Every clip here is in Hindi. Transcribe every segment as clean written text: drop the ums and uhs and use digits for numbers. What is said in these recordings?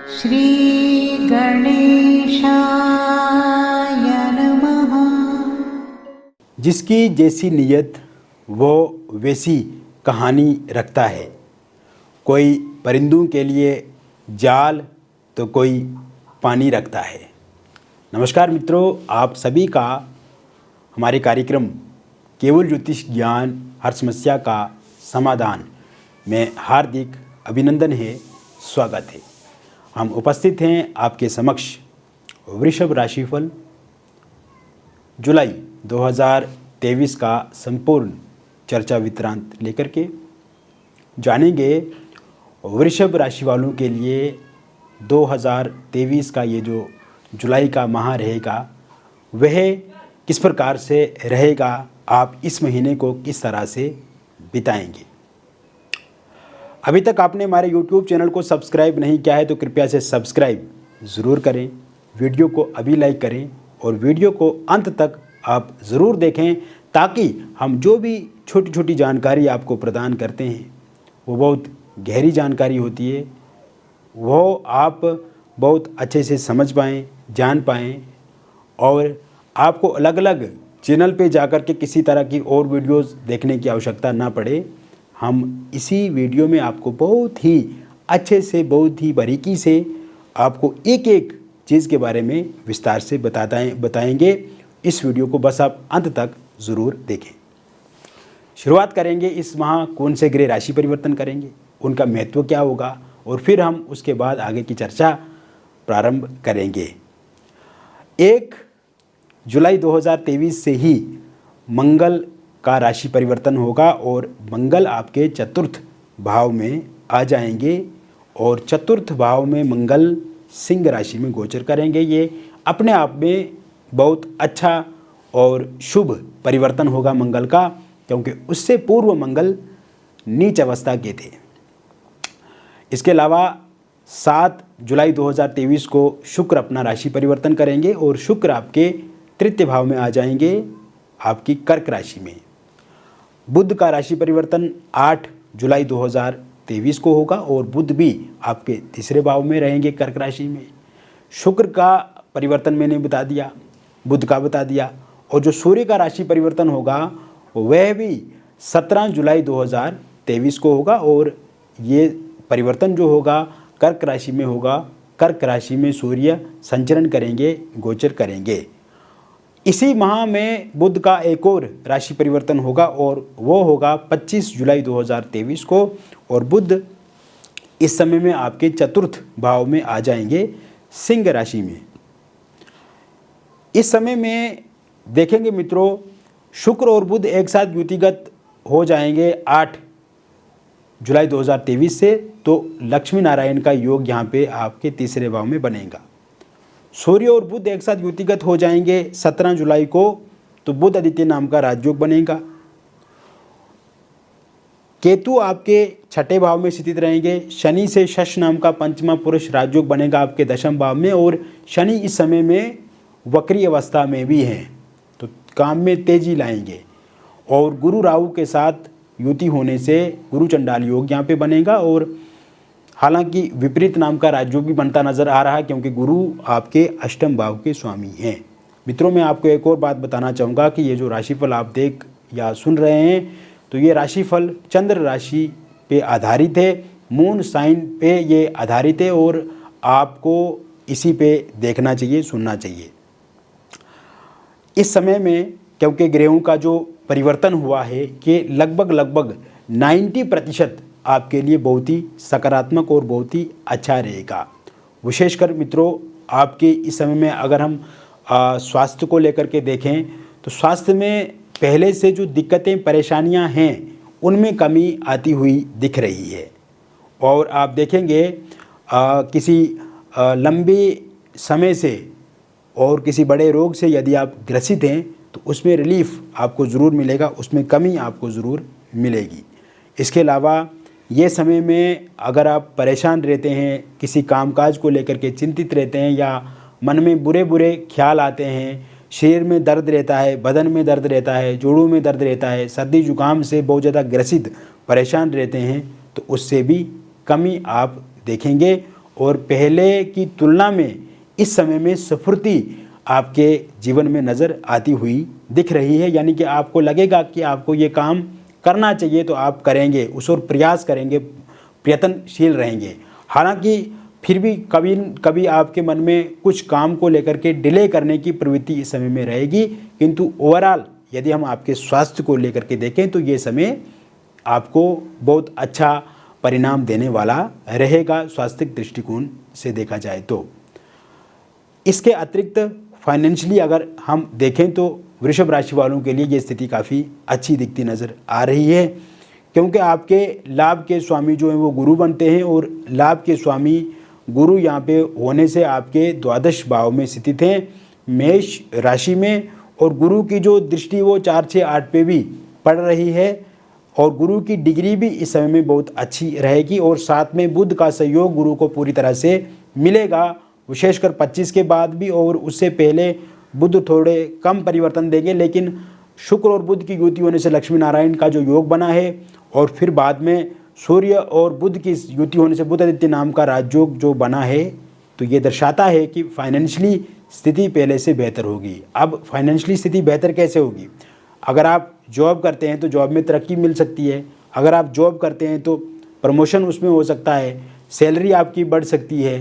श्री गणेशाय नमः। जिसकी जैसी नीयत वो वैसी कहानी रखता है। कोई परिंदों के लिए जाल तो कोई पानी रखता है। नमस्कार मित्रों, आप सभी का हमारे कार्यक्रम केवल ज्योतिष ज्ञान हर समस्या का समाधान में हार्दिक अभिनंदन है, स्वागत है। हम उपस्थित हैं आपके समक्ष वृषभ राशिफल जुलाई 2023 का संपूर्ण चर्चा वितरांत लेकर के जानेंगे। वृषभ राशि वालों के लिए 2023 का ये जो जुलाई का माह रहेगा वह किस प्रकार से रहेगा, आप इस महीने को किस तरह से बिताएंगे। अभी तक आपने हमारे YouTube चैनल को सब्सक्राइब नहीं किया है तो कृपया से सब्सक्राइब ज़रूर करें, वीडियो को अभी लाइक करें और वीडियो को अंत तक आप ज़रूर देखें ताकि हम जो भी छोटी छोटी जानकारी आपको प्रदान करते हैं वो बहुत गहरी जानकारी होती है, वो आप बहुत अच्छे से समझ पाएँ, जान पाएँ और आपको अलग अलग चैनल पे जाकर के किसी तरह की और वीडियोस देखने की आवश्यकता ना पड़े। हम इसी वीडियो में आपको बहुत ही अच्छे से, बहुत ही बारीकी से आपको एक एक चीज़ के बारे में विस्तार से बताएंगे। इस वीडियो को बस आप अंत तक ज़रूर देखें। शुरुआत करेंगे, इस माह कौन से ग्रह राशि परिवर्तन करेंगे, उनका महत्व क्या होगा और फिर हम उसके बाद आगे की चर्चा प्रारंभ करेंगे। 1 जुलाई 2023 से ही मंगल का राशि परिवर्तन होगा और मंगल आपके चतुर्थ भाव में आ जाएंगे और चतुर्थ भाव में मंगल सिंह राशि में गोचर करेंगे। ये अपने आप में बहुत अच्छा और शुभ परिवर्तन होगा मंगल का, क्योंकि उससे पूर्व मंगल नीच अवस्था के थे। इसके अलावा 7 जुलाई 2023 को शुक्र अपना राशि परिवर्तन करेंगे और शुक्र आपके तृतीय भाव में आ जाएंगे, आपकी कर्क राशि में। बुध का राशि परिवर्तन 8 जुलाई 2023 को होगा और बुध भी आपके तीसरे भाव में रहेंगे, कर्क राशि में। शुक्र का परिवर्तन मैंने बता दिया, बुध का बता दिया, और जो सूर्य का राशि परिवर्तन होगा वह भी 17 जुलाई 2023 को होगा और ये परिवर्तन जो होगा कर्क राशि में होगा। कर्क राशि में सूर्य संचरण करेंगे, गोचर करेंगे। इसी माह में बुध का एक और राशि परिवर्तन होगा और वो होगा 25 जुलाई 2023 को, और बुध इस समय में आपके चतुर्थ भाव में आ जाएंगे, सिंह राशि में। इस समय में देखेंगे मित्रों, शुक्र और बुध एक साथ युतिगत हो जाएंगे 8 जुलाई 2023 से, तो लक्ष्मी नारायण का योग यहाँ पे आपके तीसरे भाव में बनेगा। सूर्य और बुध एक साथ युतिगत हो जाएंगे 17 जुलाई को, तो बुध आदित्य नाम का राजयोग बनेगा। केतु आपके छठे भाव में स्थित रहेंगे। शनि से शश नाम का पंचमा पुरुष राजयोग बनेगा आपके दशम भाव में, और शनि इस समय में वक्री अवस्था में भी हैं, तो काम में तेजी लाएंगे। और गुरु राहु के साथ युति होने से गुरु चंडाल योग यहाँ पे बनेगा, और हालांकि विपरीत नाम का राजयोग भी बनता नजर आ रहा है क्योंकि गुरु आपके अष्टम भाव के स्वामी हैं। मित्रों, मैं आपको एक और बात बताना चाहूँगा कि ये जो राशिफल आप देख या सुन रहे हैं, तो ये राशिफल चंद्र राशि पे आधारित है, मून साइन पे ये आधारित है, और आपको इसी पे देखना चाहिए, सुनना चाहिए। इस समय में क्योंकि ग्रहों का जो परिवर्तन हुआ है कि लगभग 90% आपके लिए बहुत ही सकारात्मक और बहुत ही अच्छा रहेगा। विशेषकर मित्रों, आपके इस समय में अगर हम स्वास्थ्य को लेकर के देखें तो स्वास्थ्य में पहले से जो दिक्कतें परेशानियां हैं उनमें कमी आती हुई दिख रही है। और आप देखेंगे किसी लंबे समय से और किसी बड़े रोग से यदि आप ग्रसित हैं तो उसमें रिलीफ आपको ज़रूर मिलेगा, उसमें कमी आपको ज़रूर मिलेगी। इसके अलावा ये समय में अगर आप परेशान रहते हैं, किसी कामकाज को लेकर के चिंतित रहते हैं, या मन में बुरे बुरे ख्याल आते हैं, शरीर में दर्द रहता है, बदन में दर्द रहता है, जोड़ों में दर्द रहता है, सर्दी जुकाम से बहुत ज़्यादा ग्रसित परेशान रहते हैं, तो उससे भी कमी आप देखेंगे और पहले की तुलना में इस समय में स्फूर्ति आपके जीवन में नज़र आती हुई दिख रही है। यानी कि आपको लगेगा कि आपको ये काम करना चाहिए तो आप करेंगे, उस ओर प्रयास करेंगे, प्रयत्नशील रहेंगे। हालांकि फिर भी कभी कभी आपके मन में कुछ काम को लेकर के डिले करने की प्रवृत्ति इस समय में रहेगी, किंतु ओवरऑल यदि हम आपके स्वास्थ्य को लेकर के देखें तो ये समय आपको बहुत अच्छा परिणाम देने वाला रहेगा स्वास्थ्य दृष्टिकोण से देखा जाए तो। इसके अतिरिक्त फाइनेंशियली अगर हम देखें तो वृषभ राशि वालों के लिए ये स्थिति काफ़ी अच्छी दिखती नज़र आ रही है, क्योंकि आपके लाभ के स्वामी जो हैं वो गुरु बनते हैं और लाभ के स्वामी गुरु यहाँ पे होने से आपके द्वादश भाव में स्थित हैं मेष राशि में, और गुरु की जो दृष्टि वो 4, 6, 8 पे भी पड़ रही है और गुरु की डिग्री भी इस समय में बहुत अच्छी रहेगी। और साथ में बुध का सहयोग गुरु को पूरी तरह से मिलेगा, विशेषकर 25 के बाद भी, और उससे पहले बुध थोड़े कम परिवर्तन देंगे, लेकिन शुक्र और बुध की युति होने से लक्ष्मी नारायण का जो योग बना है और फिर बाद में सूर्य और बुध की युति होने से बुध आदित्य नाम का राजयोग जो बना है, तो ये दर्शाता है कि फाइनेंशियली स्थिति पहले से बेहतर होगी। अब फाइनेंशियली स्थिति बेहतर कैसे होगी? अगर आप जॉब करते हैं तो जॉब में तरक्की मिल सकती है, अगर आप जॉब करते हैं तो प्रमोशन उसमें हो सकता है, सैलरी आपकी बढ़ सकती है,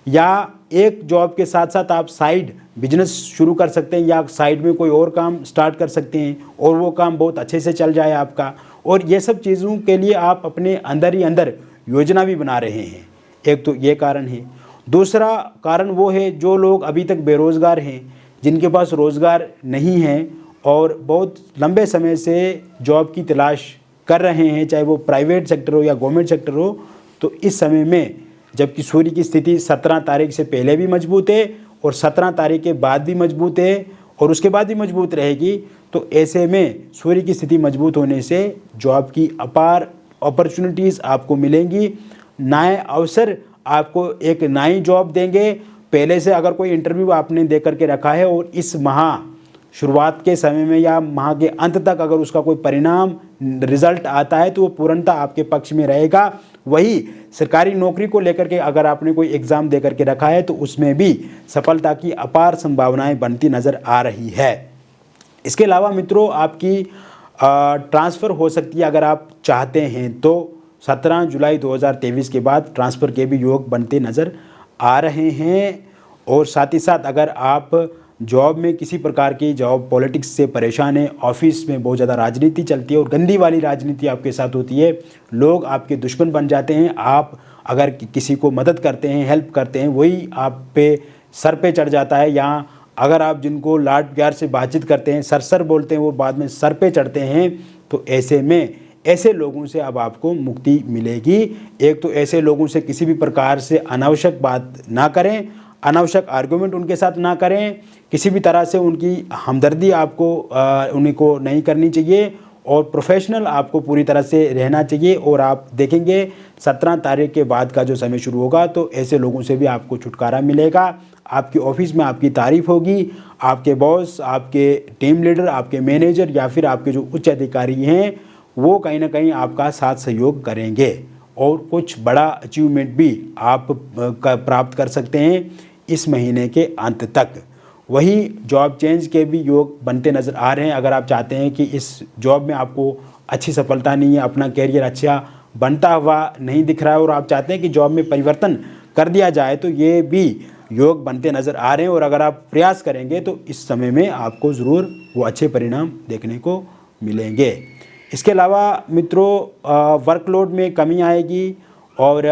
या एक जॉब के साथ साथ आप साइड बिजनेस शुरू कर सकते हैं या साइड में कोई और काम स्टार्ट कर सकते हैं और वो काम बहुत अच्छे से चल जाए आपका। और ये सब चीज़ों के लिए आप अपने अंदर ही अंदर योजना भी बना रहे हैं। एक तो ये कारण है। दूसरा कारण वो है जो लोग अभी तक बेरोज़गार हैं, जिनके पास रोज़गार नहीं है और बहुत लंबे समय से जॉब की तलाश कर रहे हैं, चाहे वो प्राइवेट सेक्टर हो या गवर्नमेंट सेक्टर हो, तो इस समय में जबकि सूर्य की स्थिति 17 तारीख से पहले भी मजबूत है और 17 तारीख के बाद भी मजबूत है और उसके बाद भी मजबूत रहेगी, तो ऐसे में सूर्य की स्थिति मजबूत होने से जॉब की अपार अपॉर्चुनिटीज़ आपको मिलेंगी। नए अवसर आपको एक नई जॉब देंगे। पहले से अगर कोई इंटरव्यू आपने दे करके रखा है और इस माह शुरुआत के समय में या माह के अंत तक अगर उसका कोई परिणाम रिजल्ट आता है तो वो पूर्णतः आपके पक्ष में रहेगा। वही सरकारी नौकरी को लेकर के अगर आपने कोई एग्ज़ाम दे करके रखा है तो उसमें भी सफलता की अपार संभावनाएं बनती नज़र आ रही है। इसके अलावा मित्रों आपकी ट्रांसफ़र हो सकती है अगर आप चाहते हैं तो 17 जुलाई 2023 के बाद ट्रांसफ़र के भी योग बनते नज़र आ रहे हैं। और साथ ही साथ अगर आप जॉब में किसी प्रकार की जॉब पॉलिटिक्स से परेशान है, ऑफिस में बहुत ज़्यादा राजनीति चलती है और गंदी वाली राजनीति आपके साथ होती है, लोग आपके दुश्मन बन जाते हैं, आप अगर किसी को मदद करते हैं, हेल्प करते हैं, वही आप पे सर पे चढ़ जाता है, या अगर आप जिनको लाड प्यार से बातचीत करते हैं, सर बोलते हैं, वो बाद में सर पे चढ़ते हैं, तो ऐसे में ऐसे लोगों से अब आपको मुक्ति मिलेगी। एक तो ऐसे लोगों से किसी भी प्रकार से अनावश्यक बात ना करें, अनावश्यक आर्गूमेंट उनके साथ ना करें, किसी भी तरह से उनकी हमदर्दी आपको उन्हीं को नहीं करनी चाहिए और प्रोफेशनल आपको पूरी तरह से रहना चाहिए। और आप देखेंगे 17 तारीख के बाद का जो समय शुरू होगा तो ऐसे लोगों से भी आपको छुटकारा मिलेगा। आपके ऑफिस में आपकी तारीफ होगी, आपके बॉस, आपके टीम लीडर, आपके मैनेजर या फिर आपके जो उच्च अधिकारी हैं वो कहीं ना कहीं आपका साथ सहयोग करेंगे और कुछ बड़ा अचीवमेंट भी आप प्राप्त कर सकते हैं इस महीने के अंत तक। वही जॉब चेंज के भी योग बनते नज़र आ रहे हैं। अगर आप चाहते हैं कि इस जॉब में आपको अच्छी सफलता नहीं है, अपना कैरियर अच्छा बनता हुआ नहीं दिख रहा है और आप चाहते हैं कि जॉब में परिवर्तन कर दिया जाए, तो ये भी योग बनते नज़र आ रहे हैं। और अगर आप प्रयास करेंगे तो इस समय में आपको ज़रूर वो अच्छे परिणाम देखने को मिलेंगे। इसके अलावा मित्रों वर्कलोड में कमी आएगी और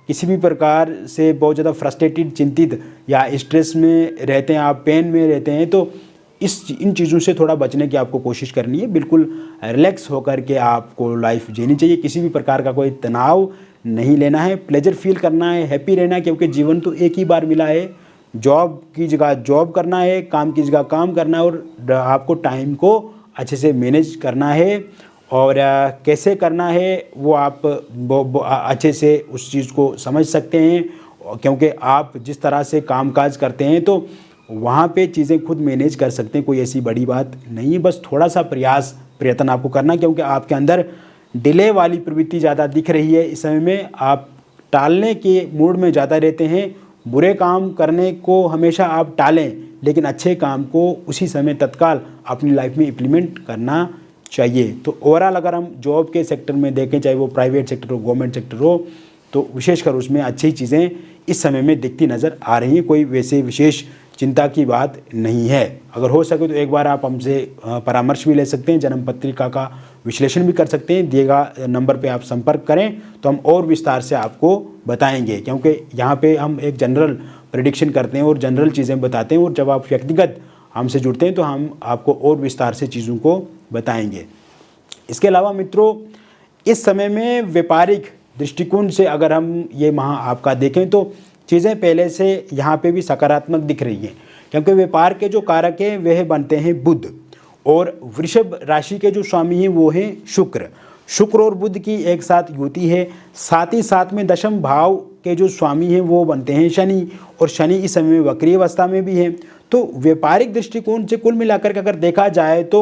किसी भी प्रकार से बहुत ज़्यादा फ्रस्ट्रेटेड, चिंतित या स्ट्रेस में रहते हैं, आप पेन में रहते हैं, तो इन चीज़ों से थोड़ा बचने की आपको कोशिश करनी है। बिल्कुल रिलैक्स होकर के आपको लाइफ जीनी चाहिए, किसी भी प्रकार का कोई तनाव नहीं लेना है, प्लेजर फील करना है, हैप्पी रहना है, क्योंकि जीवन तो एक ही बार मिला है। जॉब की जगह जॉब करना है, काम की जगह काम करना है और आपको टाइम को अच्छे से मैनेज करना है। और कैसे करना है वो आप अच्छे से उस चीज़ को समझ सकते हैं, क्योंकि आप जिस तरह से कामकाज करते हैं तो वहाँ पे चीज़ें खुद मैनेज कर सकते हैं, कोई ऐसी बड़ी बात नहीं है। बस थोड़ा सा प्रयत्न आपको करना, क्योंकि आपके अंदर डिले वाली प्रवृत्ति ज़्यादा दिख रही है इस समय में। आप टालने के मूड में ज़्यादा रहते हैं। बुरे काम करने को हमेशा आप टालें, लेकिन अच्छे काम को उसी समय तत्काल अपनी लाइफ में इम्प्लीमेंट करना चाहिए। तो ओवरऑल अगर हम जॉब के सेक्टर में देखें, चाहे वो प्राइवेट सेक्टर हो, गवर्नमेंट सेक्टर हो, तो विशेषकर उसमें अच्छी चीज़ें इस समय में दिखती नज़र आ रही हैं। कोई वैसे विशेष चिंता की बात नहीं है। अगर हो सके तो एक बार आप हमसे परामर्श भी ले सकते हैं, जन्म पत्रिका का विश्लेषण भी कर सकते हैं। दिएगा नंबर पे आप संपर्क करें तो हम और विस्तार से आपको बताएंगे, क्योंकि यहाँ पे हम एक जनरल प्रेडिक्शन करते हैं और जनरल चीज़ें बताते हैं, और जब आप व्यक्तिगत हमसे जुड़ते हैं तो हम आपको और विस्तार से चीज़ों को बताएंगे। इसके अलावा मित्रों, इस समय में व्यापारिक दृष्टिकोण से अगर हम ये माह आपका देखें तो चीज़ें पहले से यहाँ पे भी सकारात्मक दिख रही हैं, क्योंकि व्यापार के जो कारक हैं वह बनते हैं बुध, और वृषभ राशि के जो स्वामी हैं वो हैं शुक्र। शुक्र और बुध की एक साथ युति है। साथ ही साथ में दशम भाव के जो स्वामी हैं वो बनते हैं शनि, और शनि इस समय में वक्री अवस्था में भी है। तो व्यापारिक दृष्टिकोण से कुल मिलाकर के अगर देखा जाए तो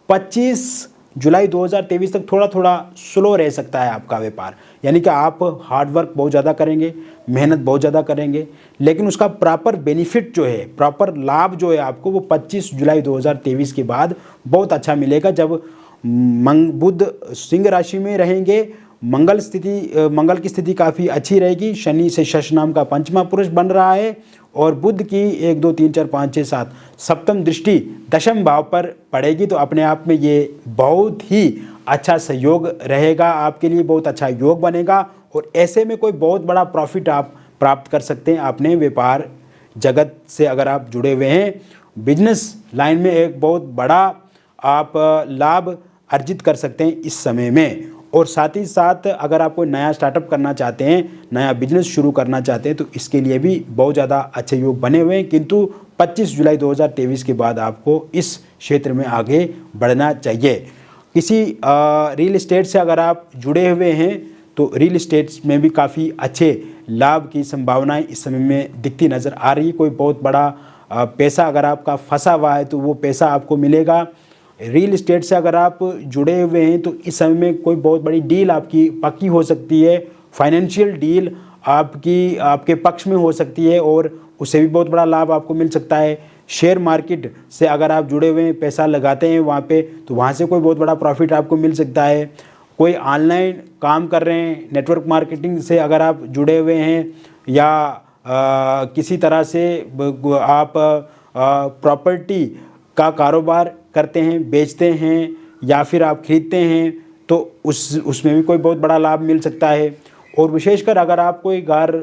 25 जुलाई 2023 तक थोड़ा थोड़ा स्लो रह सकता है आपका व्यापार, यानी कि आप हार्डवर्क बहुत ज़्यादा करेंगे, मेहनत बहुत ज़्यादा करेंगे, लेकिन उसका प्रॉपर बेनिफिट जो है, प्रॉपर लाभ जो है आपको, वो 25 जुलाई 2023 के बाद बहुत अच्छा मिलेगा, जब बुध सिंह राशि में रहेंगे। मंगल की स्थिति काफ़ी अच्छी रहेगी। शनि से शश नाम का पंचमा पुरुष बन रहा है, और बुध की 1 2 3 4 5 6 7 सप्तम दृष्टि दशम भाव पर पड़ेगी। तो अपने आप में ये बहुत ही अच्छा सहयोग रहेगा, आपके लिए बहुत अच्छा योग बनेगा, और ऐसे में कोई बहुत बड़ा प्रॉफिट आप प्राप्त कर सकते हैं अपने व्यापार जगत से अगर आप जुड़े हुए हैं। बिजनेस लाइन में एक बहुत बड़ा आप लाभ अर्जित कर सकते हैं इस समय में। और साथ ही साथ अगर आप कोई नया स्टार्टअप करना चाहते हैं, नया बिजनेस शुरू करना चाहते हैं, तो इसके लिए भी बहुत ज़्यादा अच्छे योग बने हुए हैं। किंतु 25 जुलाई 2023 के बाद आपको इस क्षेत्र में आगे बढ़ना चाहिए। किसी रियल इस्टेट से अगर आप जुड़े हुए हैं तो रियल इस्टेट में भी काफ़ी अच्छे लाभ की संभावनाएं इस समय में दिखती नज़र आ रही है। कोई बहुत बड़ा पैसा अगर आपका फंसा हुआ है तो वो पैसा आपको मिलेगा। रियल इस्टेट से अगर आप जुड़े हुए हैं तो इस समय में कोई बहुत बड़ी डील आपकी पक्की हो सकती है। फाइनेंशियल डील आपके पक्ष में हो सकती है, और उससे भी बहुत बड़ा लाभ आपको मिल सकता है। शेयर मार्केट से अगर आप जुड़े हुए हैं, पैसा लगाते हैं वहाँ पे, तो वहाँ से कोई बहुत बड़ा प्रॉफिट आपको मिल सकता है। कोई ऑनलाइन काम कर रहे हैं, नेटवर्क मार्केटिंग से अगर आप जुड़े हुए हैं, या किसी तरह से आप प्रॉपर्टी का कारोबार करते हैं, बेचते हैं, या फिर आप खरीदते हैं, तो उसमें भी कोई बहुत बड़ा लाभ मिल सकता है। और विशेषकर अगर आप कोई घर,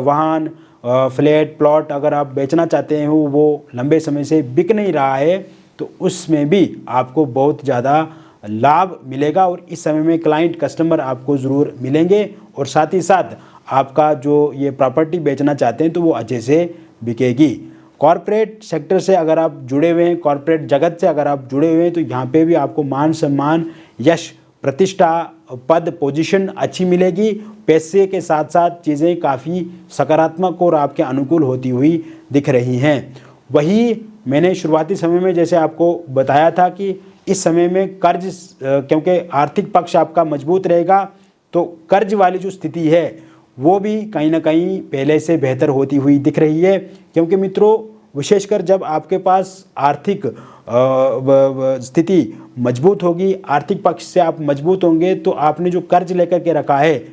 वाहन, फ्लैट, प्लॉट अगर आप बेचना चाहते हैं, वो लंबे समय से बिक नहीं रहा है, तो उसमें भी आपको बहुत ज़्यादा लाभ मिलेगा। और इस समय में क्लाइंट, कस्टमर आपको ज़रूर मिलेंगे, और साथ ही साथ आपका जो ये प्रॉपर्टी बेचना चाहते हैं तो वो अच्छे से बिकेगी। कॉरपोरेट सेक्टर से अगर आप जुड़े हुए हैं, कॉरपोरेट जगत से अगर आप जुड़े हुए हैं, तो यहाँ पे भी आपको मान सम्मान, यश, प्रतिष्ठा, पद, पोजीशन अच्छी मिलेगी। पैसे के साथ साथ चीज़ें काफ़ी सकारात्मक और आपके अनुकूल होती हुई दिख रही हैं। वही मैंने शुरुआती समय में जैसे आपको बताया था कि इस समय में कर्ज, क्योंकि आर्थिक पक्ष आपका मजबूत रहेगा, तो कर्ज वाली जो स्थिति है वो भी कहीं ना कहीं पहले से बेहतर होती हुई दिख रही है। क्योंकि मित्रों, विशेषकर जब आपके पास आर्थिक स्थिति मजबूत होगी, आर्थिक पक्ष से आप मजबूत होंगे, तो आपने जो कर्ज लेकर के रखा है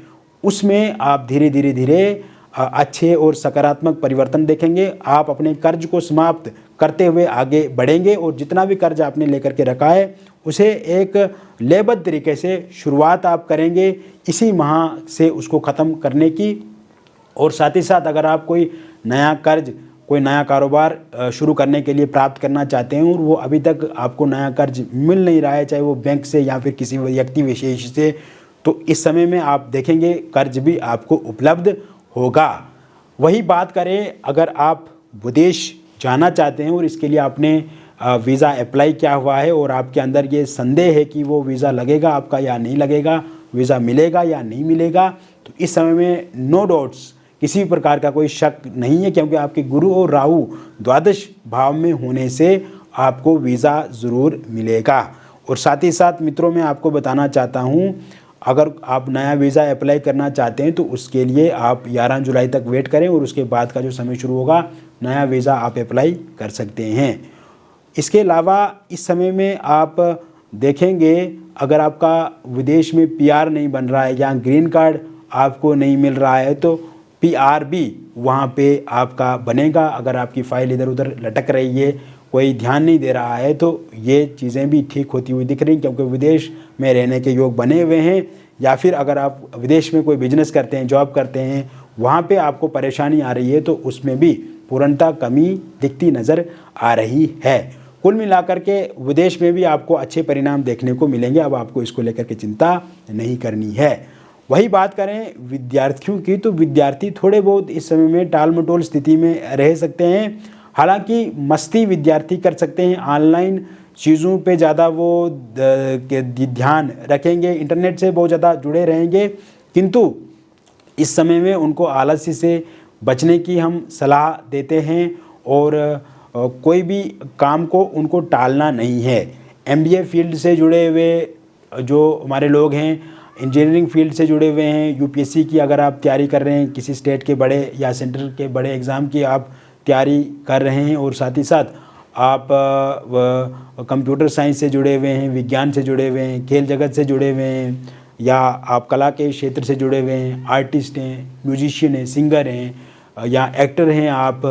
उसमें आप धीरे धीरे अच्छे और सकारात्मक परिवर्तन देखेंगे। आप अपने कर्ज को समाप्त करते हुए आगे बढ़ेंगे, और जितना भी कर्ज आपने लेकर के रखा है उसे एक लेबद्ध तरीके से शुरुआत आप करेंगे इसी माह से उसको ख़त्म करने की। और साथ ही साथ अगर आप कोई नया कर्ज, कोई नया कारोबार शुरू करने के लिए प्राप्त करना चाहते हैं, और वो अभी तक आपको नया कर्ज मिल नहीं रहा है, चाहे वो बैंक से या फिर किसी व्यक्ति विशेष से, तो इस समय में आप देखेंगे कर्ज भी आपको उपलब्ध होगा। वही बात करें अगर आप विदेश जाना चाहते हैं और इसके लिए आपने वीज़ा अप्लाई किया हुआ है, और आपके अंदर ये संदेह है कि वो वीज़ा लगेगा आपका या नहीं लगेगा, वीज़ा मिलेगा या नहीं मिलेगा, तो इस समय में नो डाउट्स, किसी भी प्रकार का कोई शक नहीं है, क्योंकि आपके गुरु और राहु द्वादश भाव में होने से आपको वीज़ा ज़रूर मिलेगा। और साथ ही साथ मित्रों, मैं आपको बताना चाहता हूँ, अगर आप नया वीज़ा अप्लाई करना चाहते हैं तो उसके लिए आप 11 जुलाई तक वेट करें और उसके बाद का जो समय शुरू होगा नया वीज़ा आप अप्लाई कर सकते हैं। इसके अलावा इस समय में आप देखेंगे अगर आपका विदेश में पीआर नहीं बन रहा है या ग्रीन कार्ड आपको नहीं मिल रहा है तो पीआर भी वहाँ पे आपका बनेगा। अगर आपकी फ़ाइल इधर उधर लटक रही है, कोई ध्यान नहीं दे रहा है, तो ये चीज़ें भी ठीक होती हुई दिख रही, क्योंकि विदेश में रहने के योग बने हुए हैं। या फिर अगर आप विदेश में कोई बिजनेस करते हैं, जॉब करते हैं, वहाँ पे आपको परेशानी आ रही है तो उसमें भी पूर्णतः कमी दिखती नज़र आ रही है। कुल मिलाकर के विदेश में भी आपको अच्छे परिणाम देखने को मिलेंगे। अब आपको इसको लेकर के चिंता नहीं करनी है। वही बात करें विद्यार्थियों की, तो विद्यार्थी थोड़े बहुत इस समय में टाल मटोल स्थिति में रह सकते हैं। हालांकि मस्ती विद्यार्थी कर सकते हैं, ऑनलाइन चीज़ों पे ज़्यादा वो ध्यान रखेंगे, इंटरनेट से बहुत ज़्यादा जुड़े रहेंगे, किंतु इस समय में उनको आलस्य से बचने की हम सलाह देते हैं और कोई भी काम को उनको टालना नहीं है। एमबीए फील्ड से जुड़े हुए जो हमारे लोग हैं, इंजीनियरिंग फील्ड से जुड़े हुए हैं, यूपीएससी की अगर आप तैयारी कर रहे हैं, किसी स्टेट के बड़े या सेंटर के बड़े एग्ज़ाम की आप तैयारी कर रहे हैं और साथ ही साथ आप कंप्यूटर साइंस से जुड़े हुए हैं, विज्ञान से जुड़े हुए हैं, खेल जगत से जुड़े हुए हैं, या आप कला के क्षेत्र से जुड़े हुए हैं, आर्टिस्ट हैं, म्यूजिशियन हैं, सिंगर हैं या एक्टर हैं, आप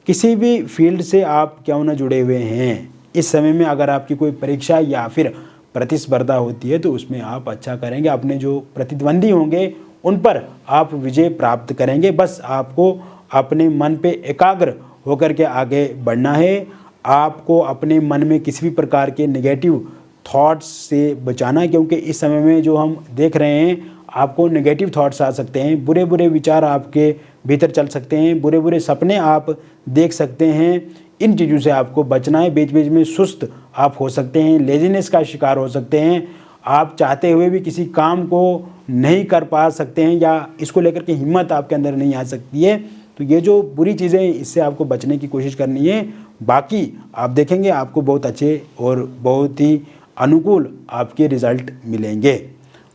किसी भी फील्ड से आप क्यों ना जुड़े हुए हैं, इस समय में अगर आपकी कोई परीक्षा या फिर प्रतिस्पर्धा होती है तो उसमें आप अच्छा करेंगे। अपने जो प्रतिद्वंदी होंगे उन पर आप विजय प्राप्त करेंगे। बस आपको अपने मन पे एकाग्र होकर के आगे बढ़ना है। आपको अपने मन में किसी भी प्रकार के नेगेटिव थॉट्स से बचाना है, क्योंकि इस समय में जो हम देख रहे हैं आपको नेगेटिव थॉट्स आ सकते हैं, बुरे बुरे विचार आपके भीतर चल सकते हैं, बुरे बुरे सपने आप देख सकते हैं। इन चीज़ों से आपको बचना है। बीच बीच में सुस्त आप हो सकते हैं, लेजीनेस का शिकार हो सकते हैं, आप चाहते हुए भी किसी काम को नहीं कर पा सकते हैं या इसको लेकर के हिम्मत आपके अंदर नहीं आ सकती है। तो ये जो बुरी चीज़ें हैं इससे आपको बचने की कोशिश करनी है। बाकी आप देखेंगे आपको बहुत अच्छे और बहुत ही अनुकूल आपके रिज़ल्ट मिलेंगे।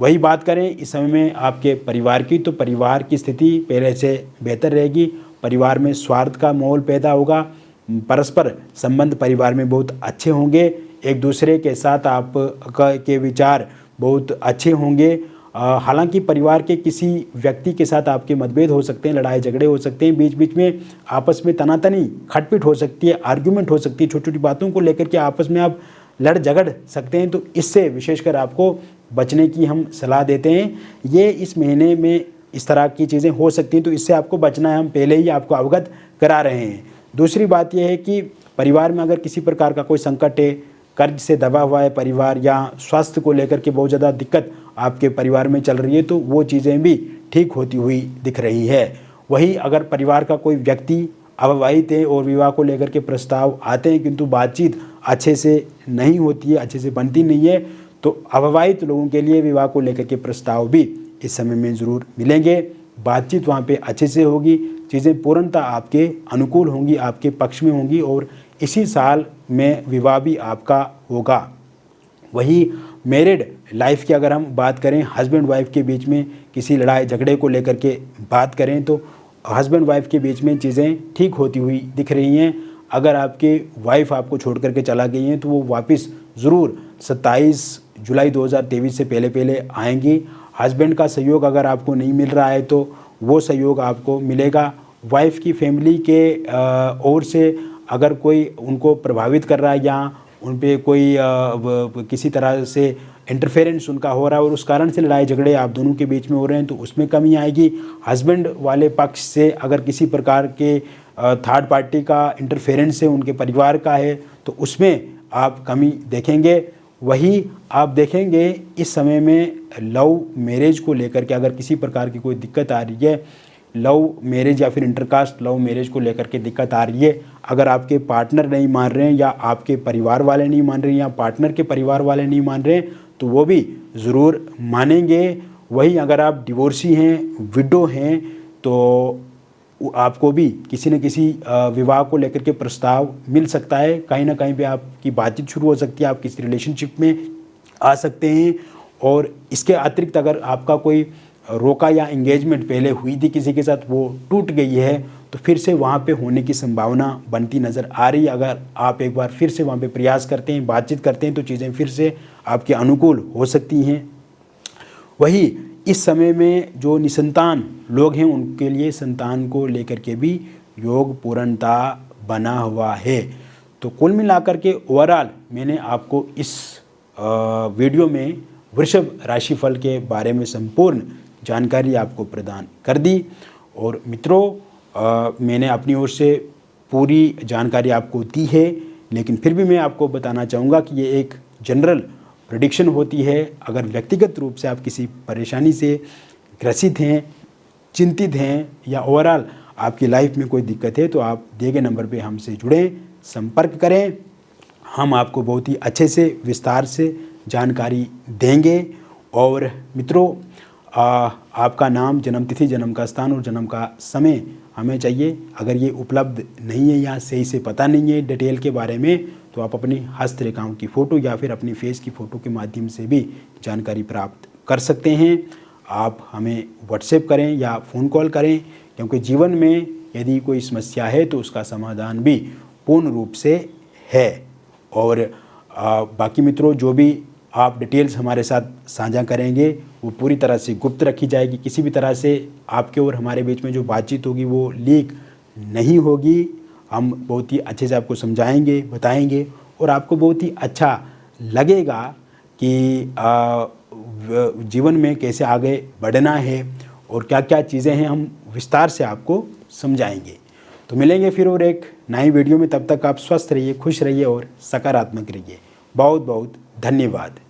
वही बात करें इस समय में आपके परिवार की, तो परिवार की स्थिति पहले से बेहतर रहेगी। परिवार में स्वार्थ का माहौल पैदा होगा, परस्पर संबंध परिवार में बहुत अच्छे होंगे, एक दूसरे के साथ आप के विचार बहुत अच्छे होंगे। हालांकि परिवार के किसी व्यक्ति के साथ आपके मतभेद हो सकते हैं, लड़ाई झगड़े हो सकते हैं, बीच बीच में आपस में तनातनी खटपिट हो सकती है, आर्ग्यूमेंट हो सकती है, छोटी छोटी बातों को लेकर के आपस में आप लड़ झगड़ सकते हैं। तो इससे विशेषकर आपको बचने की हम सलाह देते हैं। ये इस महीने में इस तरह की चीज़ें हो सकती हैं, तो इससे आपको बचना है, हम पहले ही आपको अवगत करा रहे हैं। दूसरी बात यह है कि परिवार में अगर किसी प्रकार का कोई संकट है, कर्ज से दबा हुआ है परिवार, या स्वास्थ्य को लेकर के बहुत ज़्यादा दिक्कत आपके परिवार में चल रही है, तो वो चीज़ें भी ठीक होती हुई दिख रही है। वही अगर परिवार का कोई व्यक्ति अविवाहित है और विवाह को लेकर के प्रस्ताव आते हैं किंतु बातचीत अच्छे से नहीं होती है, अच्छे से बनती नहीं है, तो अविवाहित लोगों के लिए विवाह को लेकर के प्रस्ताव भी इस समय में ज़रूर मिलेंगे। बातचीत वहाँ पे अच्छे से होगी, चीज़ें पूर्णतः आपके अनुकूल होंगी, आपके पक्ष में होंगी और इसी साल में विवाह भी आपका होगा। वही मैरिड लाइफ की अगर हम बात करें, हस्बैंड वाइफ के बीच में किसी लड़ाई झगड़े को लेकर के बात करें, तो हस्बैंड वाइफ के बीच में चीज़ें ठीक होती हुई दिख रही हैं। अगर आपके वाइफ आपको छोड़ करके चला गई हैं तो वो वापस ज़रूर 27 जुलाई 2023 से पहले पहले आएंगी। हस्बैंड का सहयोग अगर आपको नहीं मिल रहा है तो वो सहयोग आपको मिलेगा। वाइफ की फैमिली के ओर से अगर कोई उनको प्रभावित कर रहा है या उन पे कोई किसी तरह से इंटरफेरेंस उनका हो रहा है और उस कारण से लड़ाई झगड़े आप दोनों के बीच में हो रहे हैं, तो उसमें कमी आएगी। हस्बैंड वाले पक्ष से अगर किसी प्रकार के थर्ड पार्टी का इंटरफेरेंस है, उनके परिवार का है, तो उसमें आप कमी देखेंगे। वही आप देखेंगे इस समय में लव मैरिज को लेकर के अगर किसी प्रकार की कोई दिक्कत आ रही है, लव मैरिज या फिर इंटरकास्ट लव मैरिज को लेकर के दिक्कत आ रही है, अगर आपके पार्टनर नहीं मान रहे हैं या आपके परिवार वाले नहीं मान रहे हैं या पार्टनर के परिवार वाले नहीं मान रहे हैं, तो वो भी ज़रूर मानेंगे। वही अगर आप डिवोर्सी हैं, विडो हैं, तो आपको भी किसी न किसी विवाह को लेकर के प्रस्ताव मिल सकता है। कहीं ना कहीं पे आपकी बातचीत शुरू हो सकती है, आप किसी रिलेशनशिप में आ सकते हैं। और इसके अतिरिक्त अगर आपका कोई रोका या एंगेजमेंट पहले हुई थी किसी के साथ, वो टूट गई है, तो फिर से वहाँ पे होने की संभावना बनती नज़र आ रही है। अगर आप एक बार फिर से वहाँ पे प्रयास करते हैं, बातचीत करते हैं, तो चीज़ें फिर से आपके अनुकूल हो सकती हैं। वही इस समय में जो निसंतान लोग हैं उनके लिए संतान को लेकर के भी योग पूर्णता बना हुआ है। तो कुल मिलाकर के ओवरऑल मैंने आपको इस वीडियो में वृषभ राशिफल के बारे में संपूर्ण जानकारी आपको प्रदान कर दी। और मित्रों, मैंने अपनी ओर से पूरी जानकारी आपको दी है, लेकिन फिर भी मैं आपको बताना चाहूँगा कि ये एक जनरल प्रेडिक्शन होती है। अगर व्यक्तिगत रूप से आप किसी परेशानी से ग्रसित हैं, चिंतित हैं, या ओवरऑल आपकी लाइफ में कोई दिक्कत है, तो आप दिए गए नंबर पे हमसे जुड़ें, संपर्क करें। हम आपको बहुत ही अच्छे से विस्तार से जानकारी देंगे। और मित्रों, आपका नाम, जन्मतिथि, जन्म का स्थान और जन्म का समय हमें चाहिए। अगर ये उपलब्ध नहीं है या सही से पता नहीं है डिटेल के बारे में, तो आप अपनी हस्तरेखाओं की फ़ोटो या फिर अपनी फेस की फ़ोटो के माध्यम से भी जानकारी प्राप्त कर सकते हैं। आप हमें व्हाट्सएप करें या फ़ोन कॉल करें, क्योंकि जीवन में यदि कोई समस्या है तो उसका समाधान भी पूर्ण रूप से है। और बाकी मित्रों, जो भी आप डिटेल्स हमारे साथ साझा करेंगे वो पूरी तरह से गुप्त रखी जाएगी। किसी भी तरह से आपके और हमारे बीच में जो बातचीत होगी वो लीक नहीं होगी। हम बहुत ही अच्छे से आपको समझाएंगे, बताएंगे, और आपको बहुत ही अच्छा लगेगा कि जीवन में कैसे आगे बढ़ना है और क्या क्या चीज़ें हैं, हम विस्तार से आपको समझाएंगे। तो मिलेंगे फिर और एक नई वीडियो में। तब तक आप स्वस्थ रहिए, खुश रहिए और सकारात्मक रहिए। बहुत बहुत धन्यवाद।